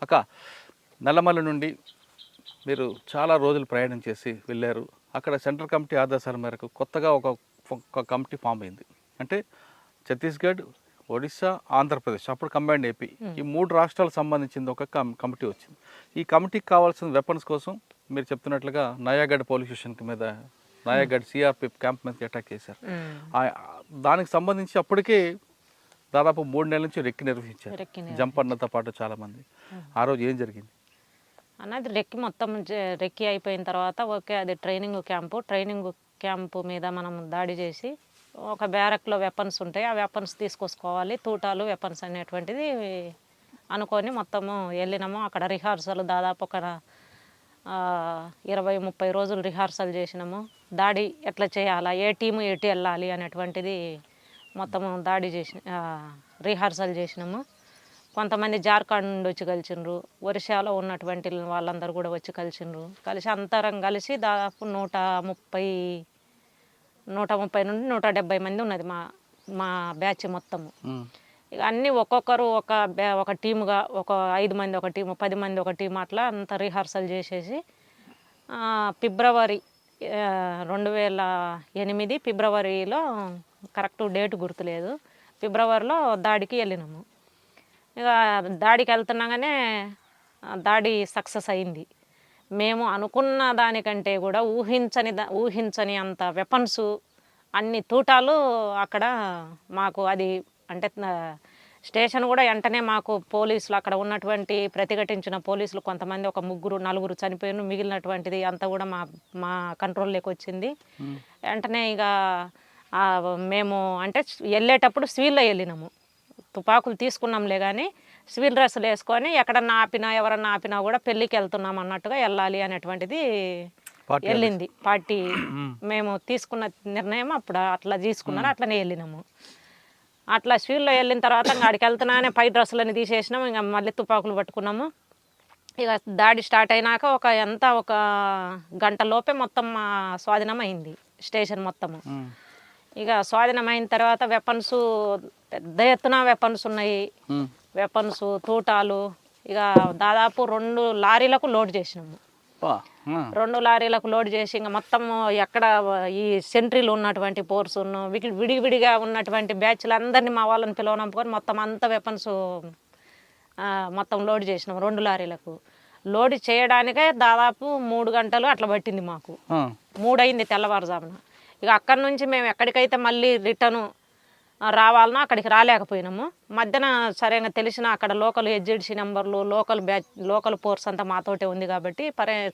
అక్క, నల్లమల్ల నుండి మీరు చాలా రోజులు ప్రయాణం చేసి వెళ్ళారు. అక్కడ సెంట్రల్ కమిటీ ఆదేశాల మేరకు కొత్తగా ఒక కమిటీ ఫామ్ అయింది. అంటే ఛత్తీస్గఢ్, ఒడిశా, ఆంధ్రప్రదేశ్, అప్పుడు కంబైన్డ్ ఏపీ, ఈ 3 రాష్ట్రాలకు సంబంధించింది ఒక కమిటీ వచ్చింది. ఈ కమిటీకి కావాల్సిన వెపన్స్ కోసం మీరు చెప్తున్నట్లుగా నయాగఢ్ పోలీస్ స్టేషన్ మీద, నయాగఢ్ సిఆర్పిఎఫ్ క్యాంప్ మీద అటాక్ చేశారు. దానికి సంబంధించి అప్పటికే దాదాపు 3 నెలల నుంచి రెక్కి నిర్వహించారు, జంపన్నతో పాటు చాలామంది. ఆ రోజు ఏం జరిగింది అన్నది? రెక్కి మొత్తం రెక్కి అయిపోయిన తర్వాత ఓకే, అది ట్రైనింగ్ క్యాంపు మీద మనం దాడి చేసి ఒక బ్యారక్లో వెపన్స్ ఉంటాయి, ఆ వెపన్స్ తీసుకొచ్చుకోవాలి, తూటాలు వెపన్స్ అనేటువంటిది అనుకొని మొత్తము వెళ్ళినాము. అక్కడ రిహార్సల్ దాదాపు ఒక 20-30 రోజులు రిహార్సల్ చేసినాము. దాడి ఎట్లా చేయాలా, ఏ టీము ఎటు వెళ్ళాలి అనేటువంటిది మొత్తము రిహార్సల్ చేసినాము. కొంతమంది జార్ఖండ్ నుండి వచ్చి కలిసిండ్రు, ఒరిస్సాలో ఉన్నటువంటి వాళ్ళందరూ కూడా వచ్చి కలిసిండ్రు. అందరం కలిసి దాదాపు 130 నుండి 170 మంది ఉన్నది మా బ్యాచ్ మొత్తము. ఇక అన్నీ ఒక్కొక్కరు ఒక టీముగా, ఒక 5 మంది ఒక టీము, 10 మంది ఒక టీము, అట్లా అంత రిహార్సల్ చేసేసి ఫిబ్రవరి 2008 ఫిబ్రవరిలో, కరెక్ట్ డేట్ గుర్తులేదు, ఫిబ్రవరిలో దాడికి వెళ్ళినాము. ఇక దాడికి వెళ్తున్నాగానే దాడి సక్సెస్ అయింది. మేము అనుకున్న దానికంటే కూడా ఊహించని అంత వెపన్స్, అన్ని తూటాలు అక్కడ మాకు. అది అంటే స్టేషన్ కూడా వెంటనే మాకు పోలీసులు, అక్కడ ఉన్నటువంటి ప్రతిఘటించిన పోలీసులు కొంతమంది, ఒక 3-4 చనిపోయిన, మిగిలినటువంటిది అంతా కూడా మా కంట్రోల్లోకి వచ్చింది. వెంటనే ఇక మేము అంటే వెళ్ళేటప్పుడు సివిల్లో వెళ్ళినాము, తుపాకులు తీసుకున్నాంలే కానీ సివిల్ డ్రెస్సులు వేసుకొని ఎక్కడన్నా ఆపినా, ఎవరన్నా ఆపినా కూడా పెళ్ళికి వెళ్తున్నాం అన్నట్టుగా వెళ్ళాలి అనేటువంటిది వెళ్ళింది పార్టీ. మేము తీసుకున్న నిర్ణయం అప్పుడు అట్లా తీసుకున్నాను, అట్లనే వెళ్ళినాము. అట్లా సివిల్లో వెళ్ళిన తర్వాత అక్కడికి వెళ్తున్నానే పై డ్రెస్సులని తీసేసినాము, ఇంకా మళ్ళీ తుపాకులు పట్టుకున్నాము. ఇక దాడి స్టార్ట్ అయినాక ఒక గంట లోపే మొత్తం స్వాధీనం అయింది స్టేషన్ మొత్తము. ఇక స్వాధీనం అయిన తర్వాత వెపన్స్, పెద్ద ఎత్తున వెపన్స్ ఉన్నాయి, వెపన్స్, తూటాలు. ఇక దాదాపు 2 లారీలకు లోడ్ చేసినాము. 2 లారీలకు లోడ్ చేసి ఇంకా మొత్తం ఎక్కడ ఈ సెంట్రీలు ఉన్నటువంటి పోర్స్, విడివిడిగా ఉన్నటువంటి బ్యాచ్లు అందరినీ మా వాళ్ళని పిలవనంపుకొని మొత్తం అంత వెపన్స్ మొత్తం లోడ్ చేసినాము. 2 లారీలకు లోడ్ చేయడానికే దాదాపు 3 గంటలు అట్లా పట్టింది మాకు. 3 అయింది తెల్లవారుజామున. ఇక అక్కడి నుంచి మేము ఎక్కడికైతే మళ్ళీ రిటర్ను రావాలనో అక్కడికి రాలేకపోయినాము. మధ్యన సరైన తెలిసిన అక్కడ లోకల్ హెచ్జిడిసి నెంబర్లు, లోకల్ ఫోర్స్ అంతా మాతోటే ఉంది కాబట్టి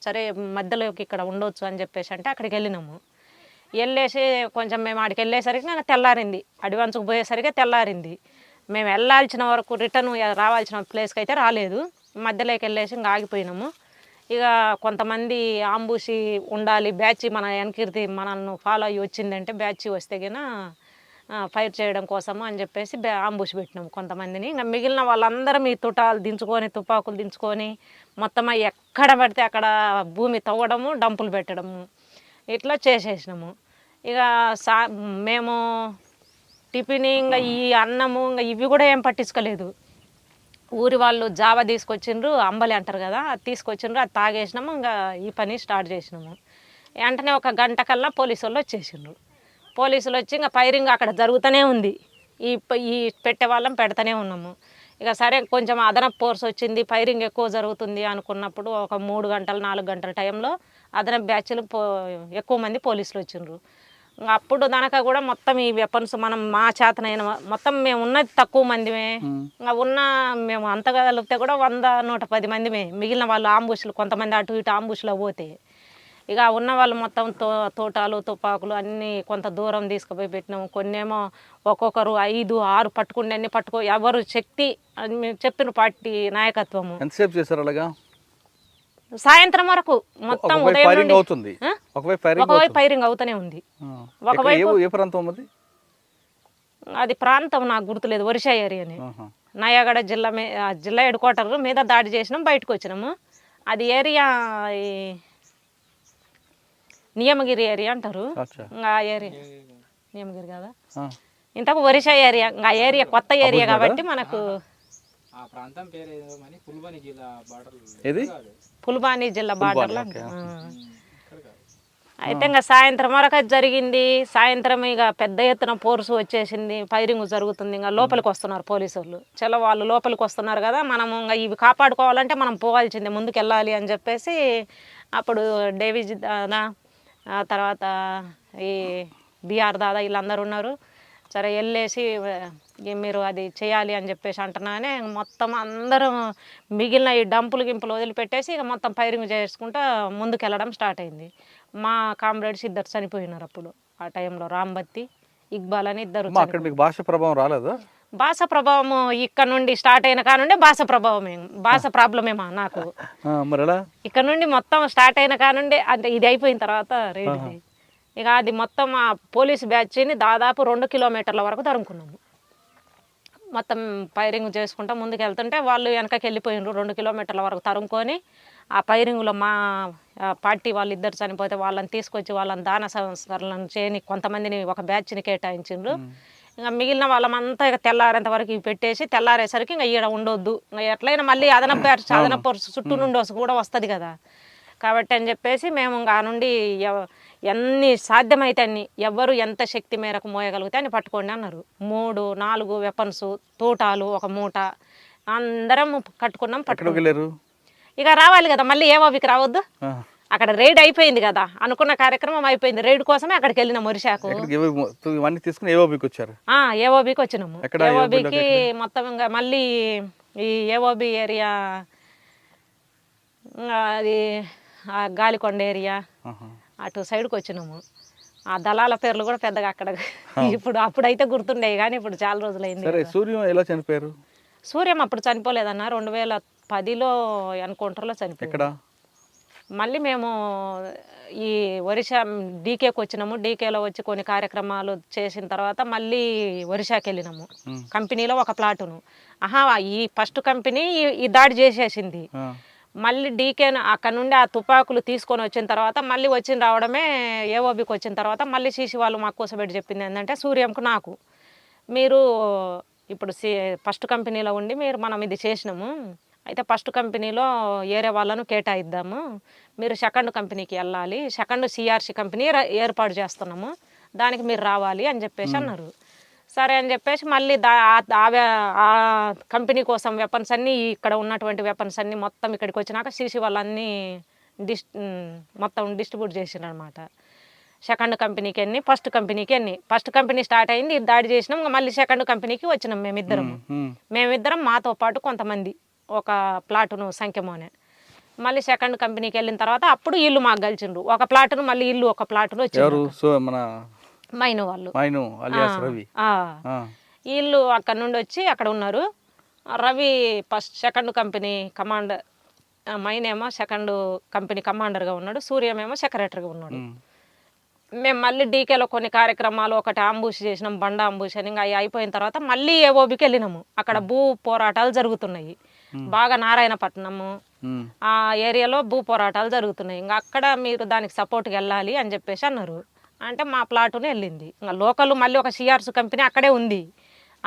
సరే మధ్యలోకి ఇక్కడ ఉండొచ్చు అని చెప్పేసి అంటే అక్కడికి వెళ్ళినాము. వెళ్ళేసి కొంచెం మేము అక్కడికి వెళ్ళేసరికి నాకు తెల్లారింది, అడ్వాన్స్కి పోయేసరికి తెల్లారింది. మేము వెళ్ళాల్సిన వరకు రిటర్న్ రావాల్సిన ప్లేస్కి అయితే రాలేదు, మధ్యలోకి వెళ్ళేసి ఇంకా ఆగిపోయినాము. ఇక కొంతమంది ఆంబూసి ఉండాలి, బ్యాచ్ మన వెనకీర్తి మనల్ని ఫాలో అయ్యి వచ్చిందంటే, బ్యాచ్ వస్తే గిన ఫైర్ చేయడం కోసము అని చెప్పేసి ఆంబూసి పెట్టినాము కొంతమందిని. ఇంకా మిగిలిన వాళ్ళందరం ఈ తుపాకులు దించుకొని మొత్తం ఎక్కడ పడితే అక్కడ భూమి తవ్వడము, డంపులు పెట్టడము, ఇట్లా చేసేసినాము. ఇక మేము టిఫిన్, ఇంకా ఈ అన్నము, ఇంకా ఇవి కూడా ఏం పట్టించుకోలేదు. ఊరి వాళ్ళు జావా తీసుకొచ్చిండ్రు, అంబలి అంటారు కదా, అది తీసుకొచ్చిండ్రు, అది తాగేసినాము. ఇంకా ఈ పని స్టార్ట్ చేసినాము. వెంటనే ఒక గంట కల్లా పోలీసు వాళ్ళు వచ్చేసిండ్రు. పోలీసులు వచ్చి ఇంకా ఫైరింగ్ అక్కడ జరుగుతూనే ఉంది. ఈ పెట్టే వాళ్ళం పెడతానే ఉన్నాము. ఇక సరే కొంచెం అదనపు ఫోర్స్ వచ్చింది, ఫైరింగ్ ఎక్కువ జరుగుతుంది అనుకున్నప్పుడు ఒక 3 గంటలు 4 గంటల టైంలో అదనపు బ్యాచ్లు ఎక్కువ మంది పోలీసులు వచ్చిండ్రు. అప్పుడు దానక కూడా మొత్తం ఈ వెపన్స్ మా చేతనైన మొత్తం మేము ఉన్నది తక్కువ మందిమే. మేము అంతగా కలిపితే కూడా 100-110 మందిమే. మిగిలిన వాళ్ళు ఆంబుషులు, కొంతమంది అటు ఇటు ఆంబుషులో పోతే ఇక ఉన్న వాళ్ళు మొత్తం తోటాలు, తుపాకులు అన్నీ కొంత దూరం తీసుకుపోయి పెట్టినాము. కొన్నేమో ఒక్కొక్కరు 5-6 పట్టుకో ఎవరు శక్తి అని మేము చెప్పిన పార్టీ నాయకత్వము. ఎంతసేపు చేశారు అలాగా? సాయంత్రం వరకు మొత్తం ఉదయం నుండి ఒకవైపు ఫైరింగ్ అవుతూనే ఉంది. ఒకవైపు అది ప్రాంతం నాకు గుర్తులేదు, ఒరిస్సా ఏరియాని. నయాగఢ జిల్లా హెడ్ క్వార్టర్ మీద దాడి చేసినాం, బయటకు వచ్చినాము. అది ఏరియా నియమగిరి ఏరియా అంటారు. ఇంకా ఆ ఏరియా నియమగిరి కదా, ఇంతకు ఒరిస్సా ఏరియా. ఇంకా ఏరియా కొత్త ఏరియా కాబట్టి మనకు ఆ ప్రాంతం పేరు ఏదో మరి పుల్బని జిల్లా బార్డర్ ఏది? పుల్బానీ జిల్లా బార్డర్లో ఓకే. ఇక్కడ కాదు. అయితే ఇంకా సాయంత్రం వరకు అది జరిగింది. సాయంత్రం ఇక పెద్ద ఎత్తున ఫోర్స్ వచ్చేసింది, ఫైరింగ్ జరుగుతుంది. ఇంకా లోపలికి వస్తున్నారు పోలీసు వాళ్ళు. చలో వాళ్ళు లోపలికి వస్తున్నారు కదా, మనం ఇంకా ఇవి కాపాడుకోవాలంటే మనం పోవాల్సిందే, ముందుకు వెళ్ళాలి అని చెప్పేసి అప్పుడు డేవిజ్ దాదా, ఆ తర్వాత ఈ బిఆర్ దాదా వీళ్ళందరూ ఉన్నారు. సరే వెళ్ళేసి మీరు అది చేయాలి అని చెప్పేసి అంటున్నానే మొత్తం అందరం మిగిలిన ఈ డంపులు గింపులు వదిలిపెట్టేసి ఇక మొత్తం ఫైరింగ్ చేసుకుంటూ ముందుకు వెళ్ళడం స్టార్ట్ అయింది. మా కామ్రేడ్స్ ఇద్దరు చనిపోయినారు అప్పుడు ఆ టైంలో, రాంబత్తి, ఇక్బాల్ అని ఇద్దరు. అమ్మా, అక్కడ మీకు భాష ప్రభావం రాలేదా? భాష ప్రభావం ఇక్కడ నుండి స్టార్ట్ అయిన కానుండే భాష ప్రభావమే, భాష ప్రాబ్లమేమా నాకు. మరి ఎలా? ఇక్కడ నుండి మొత్తం స్టార్ట్ అయిన కానుండే అంటే ఇది అయిపోయిన తర్వాత రేడిది ఇక అది మొత్తం ఆ పోలీస్ బ్యాచ్ని దాదాపు 2 కిలోమీటర్ల వరకు తరుముకున్నాము. మొత్తం ఫైరింగ్ చేసుకుంటా ముందుకు వెళ్తుంటే వాళ్ళు వెనకకి వెళ్ళిపోయినారు. 2 కిలోమీటర్ల వరకు తరుముకొని ఆ ఫైరింగ్లో మా పార్టీ వాళ్ళు ఇద్దరు చనిపోతే వాళ్ళని తీసుకొచ్చి వాళ్ళని దాన సంస్కరణలను చేయని కొంతమందిని ఒక బ్యాచ్ని కేటాయించిండ్రు. ఇంకా మిగిలిన వాళ్ళమంతా ఇక తెల్లారేంత వరకు ఇవి పెట్టేసి తెల్లారేసరికి ఇంకా ఈడ ఉండొద్దు, ఇంకా ఎట్లయినా మళ్ళీ అదనపు చుట్టూ నుండి కూడా వస్తుంది కదా, కాబట్టి అని చెప్పేసి మేము ఇంకా నుండి ఎన్ని సాధ్యమైతే అన్ని ఎవరు ఎంత శక్తి మేరకు మోయగలిగితే అని పట్టుకోండి అన్నారు. 3-4 వెపన్స్, తోటాలు, ఒక మూట అందరం కట్టుకున్నాం. పట్టుకోగలేరు ఇక రావాలి కదా, మళ్ళీ ఏవోబికి రావద్దు. అక్కడ రైడ్ అయిపోయింది కదా, అనుకున్న కార్యక్రమం అయిపోయింది. రైడ్ కోసమే అక్కడికి వెళ్ళినాం ఒరిశాకు. ఇవన్నీ తీసుకుని ఏవోబికి వచ్చారు. ఏవోబికి వచ్చినాము. ఏవోబికి మొత్తం ఇంకా మళ్ళీ ఈ ఏవోబి ఏరియా, అది గాలికొండ ఏరియా అటు సైడ్కి వచ్చినాము. ఆ దళాల పేర్లు కూడా పెద్దగా అక్కడ ఇప్పుడు అప్పుడైతే గుర్తుండేవి కానీ ఇప్పుడు చాలా రోజులైంది. సరే, సూర్యం ఎలా చనిపోయారు? సూర్యం అప్పుడు చనిపోలేదన్న, 2010లో ఎన్కౌంటర్లో చనిపోయారు. మళ్ళీ మేము ఈ ఒరిస్సా డీకేకి వచ్చినాము. డీకేలో వచ్చి కొన్ని కార్యక్రమాలు చేసిన తర్వాత మళ్ళీ ఒరిస్సాకి వెళ్ళినాము. కంపెనీలో ఒక ప్లాటును ఈ ఫస్ట్ కంపెనీ ఈ దాడి చేసేసింది. మళ్ళీ డీకేను అక్కడ నుండి ఆ తుపాకులు తీసుకొని వచ్చిన తర్వాత మళ్ళీ రావడమే ఏఓబికి వచ్చిన తర్వాత మళ్ళీ సీసీ వాళ్ళు మాకు కూసబెట్టి చెప్పింది ఏంటంటే, సూర్యంకు నాకు మీరు ఇప్పుడు ఫస్ట్ కంపెనీలో ఉండి మనం ఇది చేసినాము, అయితే ఫస్ట్ కంపెనీలో ఏరే వాళ్ళను కేటాయిద్దాము, మీరు సెకండ్ కంపెనీకి వెళ్ళాలి, సెకండ్ సిఆర్సి కంపెనీ ఏర్పాటు చేస్తున్నాము, దానికి మీరు రావాలి అని చెప్పేసి అన్నారు. సరే అని చెప్పేసి మళ్ళీ ఆ కంపెనీ కోసం వెపన్స్ అన్నీ, ఇక్కడ ఉన్నటువంటి వెపన్స్ అన్నీ మొత్తం ఇక్కడికి వచ్చినాక సీసీ వాళ్ళన్నీ మొత్తం డిస్ట్రిబ్యూట్ చేసిండ్రు అనమాట. సెకండ్ కంపెనీకి ఎన్ని, ఫస్ట్ కంపెనీకి ఎన్ని. ఫస్ట్ కంపెనీ స్టార్ట్ అయింది, దాడి చేసినాం, మళ్ళీ సెకండ్ కంపెనీకి వచ్చినాం మేమిద్దరం మాతో పాటు కొంతమంది, ఒక ప్లాటును సంఖ్యమోనే. మళ్ళీ సెకండ్ కంపెనీకి వెళ్ళిన తర్వాత అప్పుడు ఇల్లు మాకు కలిసిండ్రు, ఒక ప్లాటును మళ్ళీ ఇల్లు ఒక ప్లాటును వచ్చి మైను వాళ్ళు, వీళ్ళు అక్కడ నుండి వచ్చి అక్కడ ఉన్నారు. Ravi first second company commander, మైనేమో సెకండ్ కంపెనీ కమాండర్గా ఉన్నాడు, సూర్యమేమో సెక్రటరీగా ఉన్నాడు. మేము మళ్ళీ డీకేలో కొన్ని కార్యక్రమాలు, ఒకటి అంబుష్ చేసినాం, బండ అంబుష్ అని. ఇంకా అయిపోయిన తర్వాత మళ్ళీ ఏఓబికి వెళ్ళినాము. అక్కడ భూ పోరాటాలు జరుగుతున్నాయి బాగా, నారాయణపట్నము ఆ ఏరియాలో భూ పోరాటాలు జరుగుతున్నాయి. ఇంకా అక్కడ మీరు దానికి సపోర్ట్కి వెళ్ళాలి అని చెప్పేసి అన్నారు. అంటే మా ప్లాటునే వెళ్ళింది. ఇంకా లోకల్ మళ్ళీ ఒక సిఆర్స్ కంపెనీ అక్కడే ఉంది,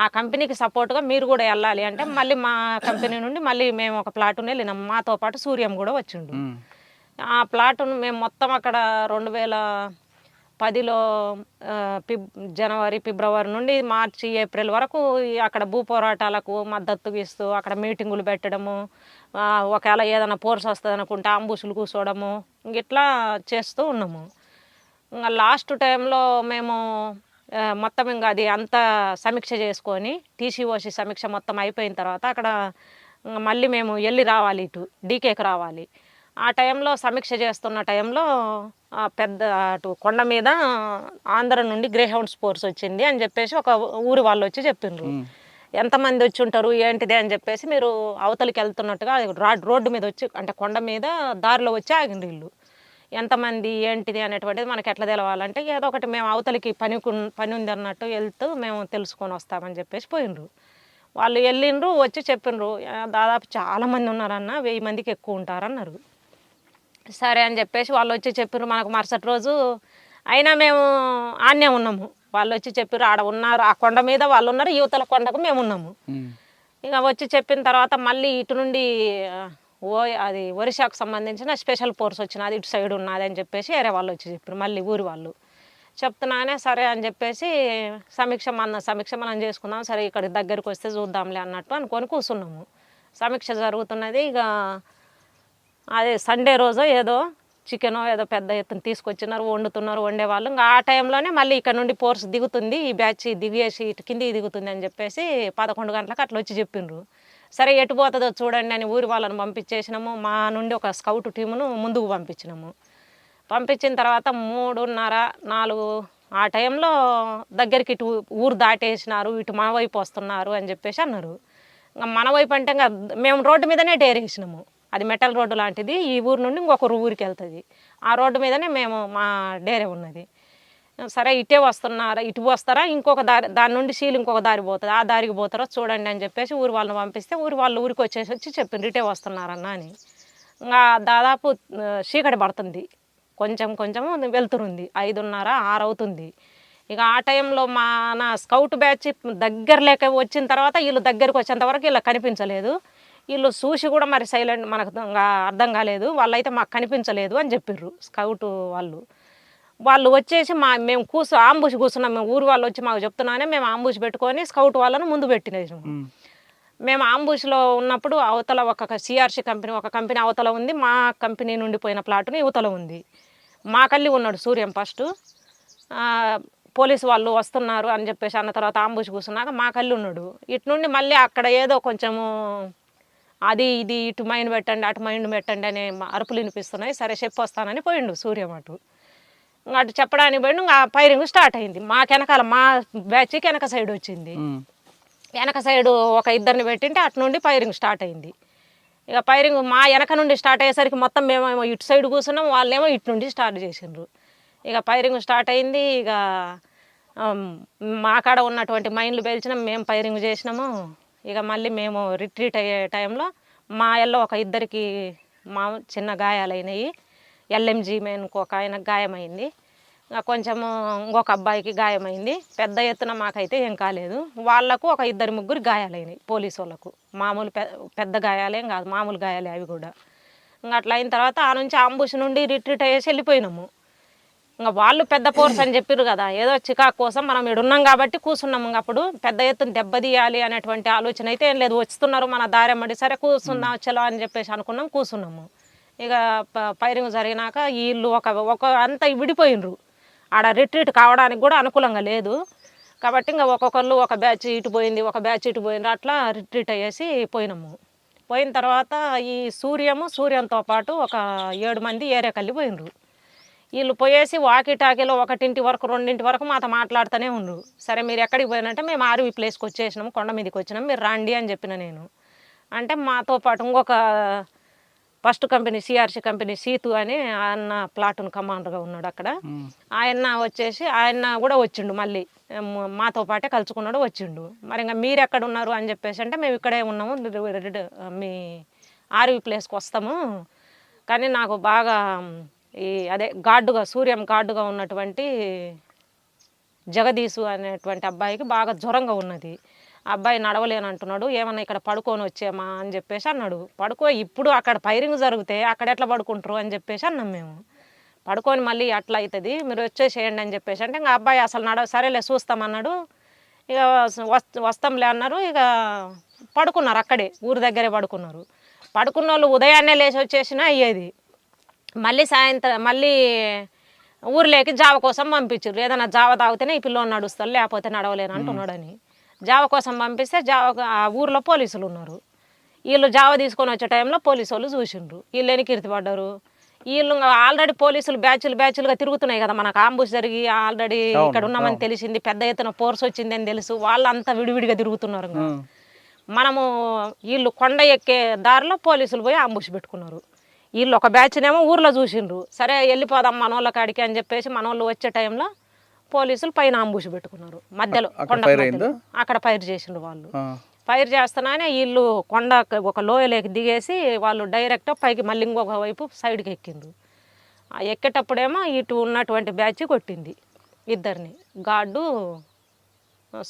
ఆ కంపెనీకి సపోర్ట్గా మీరు కూడా వెళ్ళాలి అంటే మళ్ళీ మా కంపెనీ నుండి మళ్ళీ మేము ఒక ప్లాటునే వెళ్ళినాం. మాతో పాటు సూర్యం కూడా వచ్చిండు. ఆ ప్లాటును మేము మొత్తం అక్కడ 2010లో జనవరి, ఫిబ్రవరి నుండి మార్చి, ఏప్రిల్ వరకు అక్కడ భూ పోరాటాలకు మద్దతు ఇస్తూ అక్కడ మీటింగులు పెట్టడము, ఒకవేళ ఏదైనా ఫోర్స్ వస్తుంది అనుకుంటే అంబుషులు కూర్చోవడము, ఇట్లా చేస్తూ ఉన్నాము. ఇంకా లాస్ట్ టైంలో మేము మొత్తం ఇంకా అది అంతా సమీక్ష చేసుకొని, టీసీఓసి సమీక్ష మొత్తం అయిపోయిన తర్వాత అక్కడ మళ్ళీ మేము రావాలి, ఇటు డీకేకి రావాలి. ఆ టైంలో సమీక్ష చేస్తున్న టైంలో పెద్ద అటు కొండ మీద ఆంధ్ర నుండి గ్రేహౌండ్స్ ఫోర్స్ వచ్చింది అని చెప్పేసి ఒక ఊరి వాళ్ళు వచ్చి చెప్పిండ్రు. ఎంతమంది వచ్చి ఉంటారు ఏంటిది అని చెప్పేసి, మీరు అవతలికి వెళ్తున్నట్టుగా రోడ్డు మీద వచ్చి, అంటే కొండ మీద దారిలో వచ్చి ఆగిండ్రు వీళ్ళు. ఎంతమంది ఏంటిది అనేటువంటిది మనకి ఎట్లా తెలవాలంటే, ఏదో ఒకటి మేము అవతలికి పని ఉంది అన్నట్టు వెళ్తూ మేము తెలుసుకొని వస్తామని చెప్పేసి పోయిండ్రు. వాళ్ళు వెళ్ళిండ్రు, వచ్చి చెప్పిండ్రు దాదాపు చాలామంది ఉన్నారన్న, 1000 మందికి ఎక్కువ ఉంటారన్నారు. సరే అని చెప్పేసి వాళ్ళు వచ్చి చెప్పిర్రు మనకు మరుసటి రోజు. అయినా మేము ఆడనే ఉన్నాము. వాళ్ళు వచ్చి చెప్పిర్రు ఆడ ఉన్నారు, ఆ కొండ మీద వాళ్ళు ఉన్నారు, యువతల కొండకు మేము ఉన్నాము. ఇక వచ్చి చెప్పిన తర్వాత మళ్ళీ ఇటు నుండి అది ఒరిస్సాకు సంబంధించిన స్పెషల్ ఫోర్స్ వచ్చినది ఇటు సైడ్ ఉన్నది అని చెప్పేసి వేరే వాళ్ళు వచ్చి చెప్పారు మళ్ళీ ఊరి వాళ్ళు చెప్తున్నానే సరే అని చెప్పేసి సమీక్ష మనం చేసుకుందాం సరే ఇక్కడ దగ్గరికి వస్తే చూద్దాంలే అన్నట్టు అనుకొని కూర్చున్నాము. సమీక్ష జరుగుతున్నది. ఇక అదే సండే రోజు ఏదో చికెన్ ఏదో పెద్ద ఎత్తున తీసుకొచ్చినారు, వండేవాళ్ళు. ఇంకా ఆ టైంలోనే మళ్ళీ ఇక్కడ నుండి ఫోర్స్ దిగుతుంది, ఈ బ్యాచ్ దిగేసి ఇటు కిందికి దిగుతుంది అని చెప్పేసి 11 గంటలకు అట్లా వచ్చి చెప్పిండ్రు. సరే ఎటు పోతుందో చూడండి అని ఊరి వాళ్ళని పంపించేసినాము. మా నుండి ఒక స్కౌట్ టీమును ముందుకు పంపించినాము. పంపించిన తర్వాత 3:30, 4 ఆ టైంలో దగ్గరికి ఇటు ఊరు దాటేసినారు, ఇటు మన వైపు వస్తున్నారు అని చెప్పేసి అన్నారు. ఇంకా మన వైపు అంటే ఇంకా మేము రోడ్డు మీదనే డేరేసినాము. అది మెటల్ రోడ్డు లాంటిది, ఈ ఊరు నుండి ఇంకొక ఊరికి వెళ్తుంది. ఆ రోడ్డు మీదనే మా డేరే ఉన్నది. సరే ఇటే వస్తున్నారా, ఇటు వస్తారా, ఇంకొక దాని నుండి సీలు ఇంకొక దారి పోతుంది, ఆ దారికి పోతారో చూడండి అని చెప్పేసి ఊరి వాళ్ళని పంపిస్తే ఊరికి వచ్చి చెప్పిండ్రు ఇటే వస్తున్నారన్న అని. ఇంకా దాదాపు చీకటి పడుతుంది, కొంచెం వెళ్తురుంది, 5:30, 6 అవుతుంది. ఇక ఆ టైంలో మన స్కౌట్ బ్యాచ్ దగ్గర లేక వచ్చిన తర్వాత వీళ్ళు దగ్గరికి వచ్చేంత వరకు వీళ్ళకి కనిపించలేదు. వీళ్ళు చూసి కూడా మరి సైలెంట్, మనకు అర్థం కాలేదు, వాళ్ళైతే మాకు కనిపించలేదు అని చెప్పిర్రు స్కౌట్ వాళ్ళు వచ్చేసి మేము ఆంబుష్ కూర్చున్నాం. మేము ఊరు వాళ్ళు వచ్చి మాకు చెప్తున్నానే మేము ఆంబుష్ పెట్టుకొని స్కౌట్ వాళ్ళను ముందు పెట్టినాము. మేము ఆంబుష్లో ఉన్నప్పుడు అవతల ఒక సిఆర్సీ కంపెనీ ఒక కంపెనీ అవతల ఉంది, మా కంపెనీ నుండి పోయిన ప్లాటుని యువతల ఉంది. మా కల్లి ఉన్నాడు సూర్యం ఫస్ట్, పోలీసు వాళ్ళు వస్తున్నారు అని చెప్పేసి అన్న తర్వాత ఆంబుష్ కూర్చున్నాక మా కల్లి ఉన్నాడు. ఇటు నుండి మళ్ళీ అక్కడ ఏదో కొంచెము అది ఇది ఇటు మైండ్ పెట్టండి అటు మైండ్ పెట్టండి అనే అరుపులు వినిపిస్తున్నాయి. సరే చెప్పొస్తానని పోయిండు సూర్యం అటు చెప్పడానికి పోయిండు. ఇంకా ఫైరింగ్ స్టార్ట్ అయింది. వెనకాల మా బ్యాచ్కి వెనక సైడ్ వచ్చింది. వెనక సైడు ఒక ఇద్దరిని పెట్టింటే అటు నుండి ఫైరింగ్ స్టార్ట్ అయింది. ఇక ఫైరింగ్ మా వెనక నుండి స్టార్ట్ అయ్యేసరికి మొత్తం మేమేమో ఇటు సైడ్ కూర్చున్నాం, వాళ్ళేమో ఇటు నుండి స్టార్ట్ చేసిండ్రు. ఇక ఫైరింగ్ స్టార్ట్ అయింది. ఇక మా కాడ ఉన్నటువంటి మైండ్లు పేల్చినాం, మేము ఫైరింగ్ చేసినాము. ఇక మళ్ళీ మేము రిట్రీట్ అయ్యే టైంలో మా ఎల్లో ఒక ఇద్దరికి చిన్న గాయాలైనవి. ఎల్ఎంజీ మెయిన్కి ఒక ఆయనకు గాయమైంది, కొంచెము ఇంకొక అబ్బాయికి గాయమైంది. పెద్ద ఎత్తున మాకైతే ఏం కాలేదు. వాళ్లకు ఒక 2-3 గాయాలైనాయి పోలీసు వాళ్ళకు. మామూలు పెద్ద గాయాలేం కాదు, మామూలు గాయాలే అవి కూడా. ఇంకా అట్లా అయిన తర్వాత ఆ నుంచి ఆంబుష్ నుండి రిట్రీట్ అయ్యేసి వెళ్ళిపోయినాము. ఇంకా వాళ్ళు పెద్ద ఫోర్స్ అని చెప్పారు కదా, ఏదో చికాకు కోసం మనం ఇక్కడ ఉన్నాం కాబట్టి కూర్చున్నాము. అప్పుడు పెద్ద ఎత్తున దెబ్బతీయాలి అనేటువంటి ఆలోచన అయితే ఏం లేదు. వస్తున్నారు మన దారెమ్మడి, సరే కూర్చుందాం చలో అని చెప్పేసి అనుకున్నాం, కూర్చున్నాము. ఇక ఫైరింగ్ జరిగినాక వీళ్ళు ఒక అంతా విడిపోయినరు. ఆడ రిట్రీట్ కావడానికి కూడా అనుకూలంగా లేదు కాబట్టి ఇంకా ఒక్కొక్కళ్ళు ఒక బ్యాచ్ ఇటు పోయింది, ఒక బ్యాచ్ ఇటు పోయింది, అట్లా రిట్రీట్ అయ్యేసి పోయినాము. పోయిన తర్వాత ఈ సూర్యంతో పాటు ఒక 7 మంది ఏరియా కల్లి పోయినరు. వీళ్ళు పోయేసి వాకిటాకీలో 1 వరకు 2 వరకు మాతో మాట్లాడుతూనే ఉండ్రు. సరే మీరు ఎక్కడికి పోయినంటే మేము ఆర్వీ ప్లేస్కి వచ్చేసినాము, కొండ మీదకి వచ్చినాము, మీరు రండి అని చెప్పిన నేను. అంటే మాతో పాటు ఇంకొక first company CRC company Situ అని ఆయన ప్లాటూన్ కమాండర్గా ఉన్నాడు అక్కడ. ఆయన కూడా వచ్చిండు, మళ్ళీ మాతో పాటే కలుసుకున్నాడు, వచ్చిండు. మరి ఇంకా మీరు ఎక్కడ ఉన్నారు అని చెప్పేసి అంటే మేము ఇక్కడే ఉన్నాము, మీ ఆర్వీ ప్లేస్కి వస్తాము. కానీ నాకు బాగా సూర్యం గార్డుగా ఉన్నటువంటి జగదీశు అనేటువంటి అబ్బాయికి బాగా జ్వరంగా ఉన్నది. ఆ అబ్బాయి నడవలేనంటున్నాడు, ఏమన్నా ఇక్కడ పడుకొని వచ్చామా అని చెప్పేసి అన్నాడు. ఇప్పుడు అక్కడ ఫైరింగ్ జరిగితే అక్కడ ఎట్లా పడుకుంటారు అని చెప్పేసి అన్నాం మేము. పడుకొని మళ్ళీ అట్లా అవుతుంది, మీరు వచ్చేసేయండి అని చెప్పేసి అంటే ఇంకా అబ్బాయి అసలు సరేలే చూస్తామన్నాడు. ఇక వస్తాంలే అన్నారు. ఇక పడుకున్నారు, అక్కడే ఊరి దగ్గరే పడుకున్నారు. పడుకున్న వాళ్ళు ఉదయాన్నే లేచి వచ్చేసినా అయ్యేది. మళ్ళీ ఊర్లోకి జావ కోసం పంపించారు. ఏదైనా జావ తాగితేనే ఈ పిల్లోని నడుస్తారు, లేకపోతే నడవలేను అంటున్నాడని జావ కోసం పంపిస్తే ఆ ఊర్లో పోలీసులు ఉన్నారు. వీళ్ళు జావ తీసుకొని వచ్చే టైంలో పోలీసు వాళ్ళు చూసిండ్రు, వీళ్ళని కీర్తిపడ్డారు. వీళ్ళు ఆల్రెడీ పోలీసులు బ్యాచ్లుగా తిరుగుతున్నాయి కదా, మనకు ఆంబుష్ జరిగి ఆల్రెడీ ఇక్కడ ఉన్నామని తెలిసింది, పెద్ద ఎత్తున ఫోర్స్ వచ్చింది అని తెలుసు, వాళ్ళంతా విడివిడిగా తిరుగుతున్నారు. మనము వీళ్ళు కొండ ఎక్కే దారిలో పోలీసులు పోయి ఆంబుష్ పెట్టుకున్నారు. వీళ్ళు ఒక బ్యాచ్నేమో ఊర్లో చూసిండ్రు, సరే వెళ్ళిపోదాం మనోళ్ళ కాడికి అని చెప్పేసి మనోళ్ళు వచ్చే టైంలో పోలీసులు పైన ఆంబుష్ పెట్టుకున్నారు. మధ్యలో కొండ అక్కడ ఫైర్ చేసిండ్రు. వాళ్ళు ఫైర్ చేస్తున్నానే వీళ్ళు కొండ ఒక లోయలోకి దిగేసి వాళ్ళు డైరెక్ట్ పైకి మళ్ళీ ఇంకొక వైపు సైడ్కి ఎక్కిండ్రు. ఎక్కేటప్పుడేమో ఇటు ఉన్నటువంటి బ్యాచ్ కొట్టింది ఇద్దరిని, గార్డు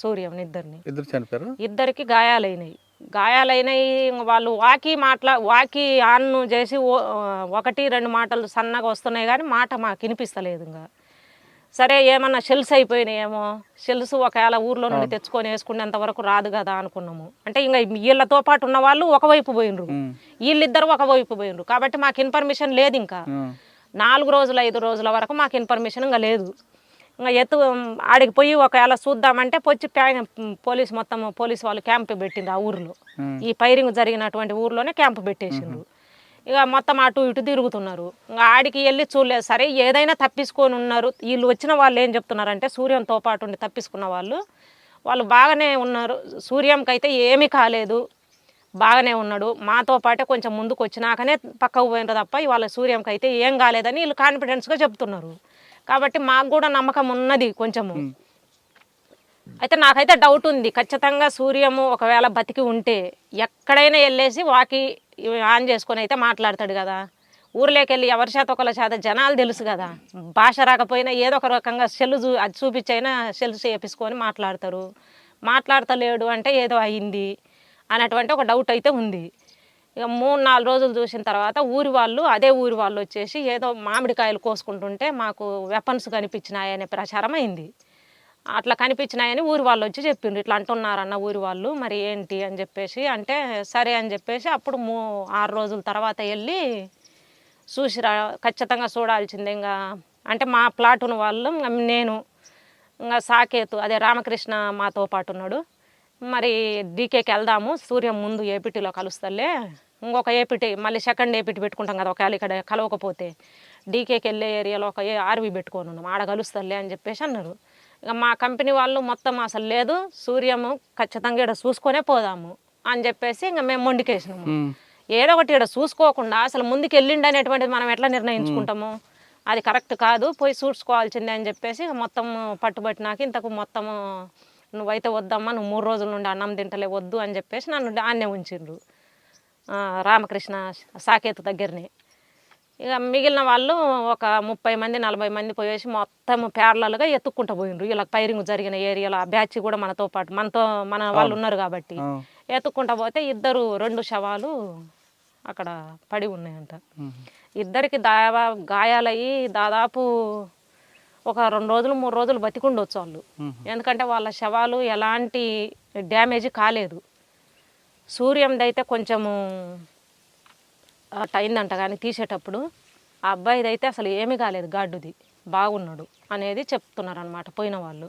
సూర్యం ఇద్దరిని. ఇద్దరికి గాయాలైనాయి. గాయాలైనవి వాళ్ళు వాకి ఆన్ చేసి 1-2 మాటలు సన్నగా వస్తున్నాయి కానీ మాట మాకు వినిపిస్తలేదు. ఇంకా సరే ఏమన్నా షెల్స్ అయిపోయినాయేమో, షెల్స్ ఒకవేళ ఊర్లో నుండి తెచ్చుకొని వేసుకునేంత వరకు రాదు కదా అనుకున్నాము. అంటే ఇంకా వీళ్ళతో పాటు ఉన్న వాళ్ళు ఒకవైపు పోయినరు, వీళ్ళిద్దరు ఒకవైపు పోయినరు. కాబట్టి మాకు ఇన్ఫర్మేషన్ లేదు. ఇంకా 4 రోజులు 5 రోజుల వరకు మాకు ఇన్ఫర్మేషన్ ఇంకా లేదు. ఇంకా ఆడికి పోయి ఒకవేళ చూద్దామంటే పొచ్చి పోలీస్ వాళ్ళు క్యాంప్ పెట్టిండ్రు ఆ ఊర్లో. ఈ ఫైరింగ్ జరిగినటువంటి ఊర్లోనే క్యాంప్ పెట్టేసిండ్రు. ఇక మొత్తం అటు ఇటు తిరుగుతున్నారు. ఇంకా ఆడికి వెళ్ళి చూడలేదు. సరే ఏదైనా తప్పించుకొని ఉన్నారు. వీళ్ళు వచ్చిన వాళ్ళు ఏం చెప్తున్నారంటే సూర్యంతో పాటు ఉండి తప్పించుకున్న వాళ్ళు బాగానే ఉన్నారు, సూర్యంకి అయితే ఏమీ కాలేదు, బాగానే ఉన్నాడు, మాతో పాటే కొంచెం ముందుకు వచ్చినాకనే పక్కకు పోయినారు తప్ప ఇవాళ సూర్యంకి అయితే ఏం కాలేదని వీళ్ళు కాన్ఫిడెన్స్గా చెప్తున్నారు. కాబట్టి మాకు కూడా నమ్మకం ఉన్నది కొంచెము. అయితే నాకైతే డౌట్ ఉంది, ఖచ్చితంగా సూర్యము ఒకవేళ బతికి ఉంటే ఎక్కడైనా వెళ్ళేసి వాకి ఆన్ చేసుకొని అయితే మాట్లాడతాడు కదా. ఊర్లోకి వెళ్ళి ఎవరి చేత ఒకళ్ళ చేత జనాలు తెలుసు కదా, భాష రాకపోయినా ఏదో ఒక రకంగా అది చూపించైనా సెల్స్ చేపించుకొని మాట్లాడతలేడు అంటే ఏదో అయింది అనేటువంటి ఒక డౌట్ అయితే ఉంది. ఇక 3-4 రోజులు చూసిన తర్వాత అదే ఊరి వాళ్ళు వచ్చేసి ఏదో మామిడికాయలు కోసుకుంటుంటే మాకు వెపన్స్ కనిపించినాయనే ప్రచారం అయింది. అట్లా కనిపించినాయని ఊరి వాళ్ళు వచ్చి చెప్పిండ్రు, ఇట్లా అంటున్నారన్న ఊరి వాళ్ళు, మరి ఏంటి అని చెప్పేసి అంటే సరే అని చెప్పేసి అప్పుడు 6 రోజుల తర్వాత వెళ్ళి చూసిరా, ఖచ్చితంగా చూడాల్సిందే. ఇంకా అంటే మా ప్లాటును వాళ్ళు, నేను, ఇంకా సాకేతు అదే రామకృష్ణ మాతో పాటు ఉన్నాడు, మరి డీకేకి వెళ్దాము, సూర్యం ముందు ఏపీటీలో కలుస్తలే, ఇంకొక ఏపీటీ మళ్ళీ సెకండ్ ఏపీటీ పెట్టుకుంటాం కదా ఒకవేళ ఇక్కడ కలవకపోతే, డీకేకి వెళ్ళే ఏరియాలో ఒక ఆర్వీ పెట్టుకొని ఉన్నాం, ఆడ కలుస్తలే అని చెప్పేసి అన్నారు. ఇక మా కంపెనీ వాళ్ళు మొత్తం అసలు లేదు, సూర్యము ఖచ్చితంగా ఇక్కడ చూసుకొనే పోదాము అని చెప్పేసి ఇంకా మేము మొండికేసినాము. ఏదో ఒకటి ఇక్కడ చూసుకోకుండా అసలు ముందుకు వెళ్ళిండి అనేటువంటిది మనం ఎట్లా నిర్ణయించుకుంటాము, అది కరెక్ట్ కాదు, పోయి చూసుకోవాల్సిందే అని చెప్పేసి మొత్తం పట్టుబట్టినాక ఇంతకు మొత్తము నువ్వైతే వద్దమ్మా, నువ్వు 3 రోజుల నుండి అన్నం తింటలే, వద్దు అని చెప్పేసి నన్ను ఆన్నే ఉంచిండ్రు రామకృష్ణ సాకేత్ దగ్గరనే. ఇక మిగిలిన వాళ్ళు ఒక 30 మంది 40 మంది పోయేసి మొత్తం ప్యారలల్గా ఎత్తుక్కుంటూ పోయిండ్రు. ఇలా ఫైరింగ్ జరిగిన ఏరియాలో ఆ బ్యాచ్ కూడా మన వాళ్ళు ఉన్నారు కాబట్టి ఎత్తుక్కుంటూ పోతే 2 శవాలు అక్కడ పడి ఉన్నాయంట. ఇద్దరికి గాయాలయ్యి దాదాపు ఒక 2 రోజులు 3 రోజులు బతికుండొచ్చు వాళ్ళు, ఎందుకంటే వాళ్ళ శవాలు ఎలాంటి డ్యామేజ్ కాలేదు. సూర్యంది అయితే కొంచెము అయిందంట కానీ తీసేటప్పుడు, ఆ అబ్బాయిది అయితే అసలు ఏమీ కాలేదు, గాడ్డుది బాగున్నాడు అనేది చెప్తున్నారు అన్నమాట పోయిన వాళ్ళు.